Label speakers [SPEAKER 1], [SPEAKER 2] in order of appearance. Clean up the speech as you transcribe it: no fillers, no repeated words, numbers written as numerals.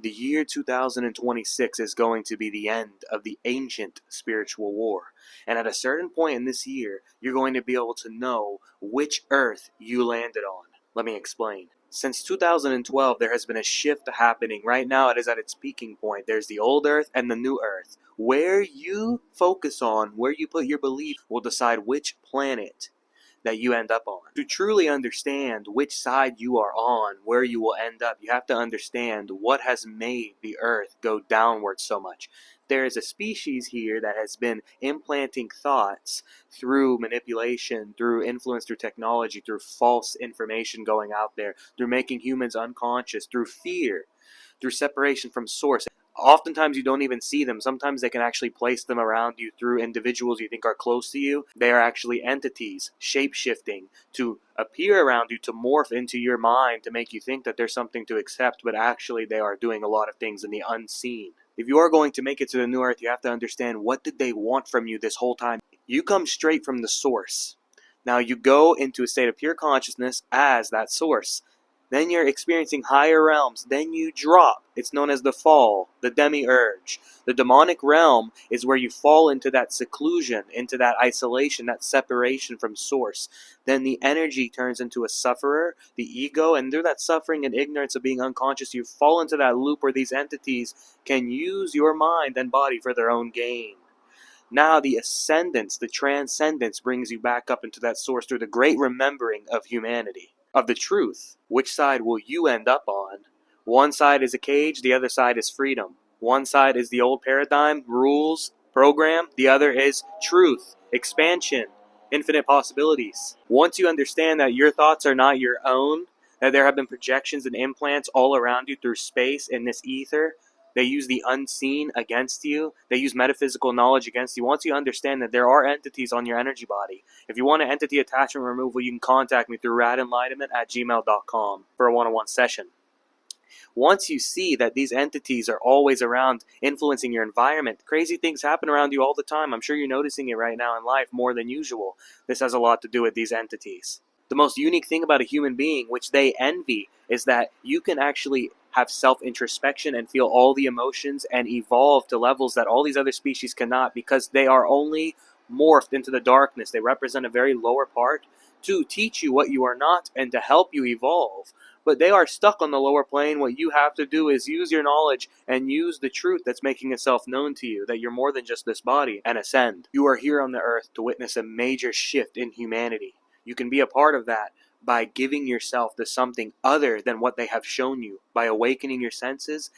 [SPEAKER 1] The year 2026 is going to be the end of the ancient spiritual war. And at a certain point in this year, you're going to be able to know which earth you landed on. Let me explain. Since 2012, there has been a shift happening. Right now, it is at its peaking point. There's the old earth and the new earth. Where you focus on, where you put your belief, will decide which planet that you end up on. To truly understand which side you are on, where you will end up, you have to understand what has made the earth go downward so much. There is a species here that has been implanting thoughts through manipulation, through influence, through technology, through false information going out there, through making humans unconscious, through fear, through separation from source. Oftentimes you don't even see them. Sometimes they can actually place them around you through individuals you think are close to you. They are actually entities, shape-shifting, to appear around you, to morph into your mind, to make you think that there's something to accept, but actually they are doing a lot of things in the unseen. If you are going to make it to the new earth, you have to understand, what did they want from you this whole time? You come straight from the source. Now you go into a state of pure consciousness as that source. Then you're experiencing higher realms. Then you drop. It's known as the fall, the demiurge. The demonic realm is where you fall into that seclusion, into that isolation, that separation from source. Then the energy turns into a sufferer, the ego, and through that suffering and ignorance of being unconscious, you fall into that loop where these entities can use your mind and body for their own gain. Now the ascendance, the transcendence, brings you back up into that source through the great remembering of humanity, of the truth. Which side will you end up on? One side is a cage, the other side is freedom. One side is the old paradigm, rules, program. The other is truth, expansion, infinite possibilities. Once you understand that your thoughts are not your own, that there have been projections and implants all around you through space in this ether, they use the unseen against you. They use metaphysical knowledge against you. Once you understand that there are entities on your energy body, if you want an entity attachment removal, you can contact me through radenlightenment@gmail.com for a one-on-one session. Once you see that these entities are always around influencing your environment, crazy things happen around you all the time. I'm sure you're noticing it right now in life more than usual. This has a lot to do with these entities. The most unique thing about a human being, which they envy, is that you can actually have self-introspection and feel all the emotions and evolve to levels that all these other species cannot, because they are only morphed into the darkness. They represent a very lower part to teach you what you are not and to help you evolve. But they are stuck on the lower plane. What you have to do is use your knowledge and use the truth that's making itself known to you, that you're more than just this body, and ascend. You are here on the earth to witness a major shift in humanity. You can be a part of that by giving yourself to something other than what they have shown you, by awakening your senses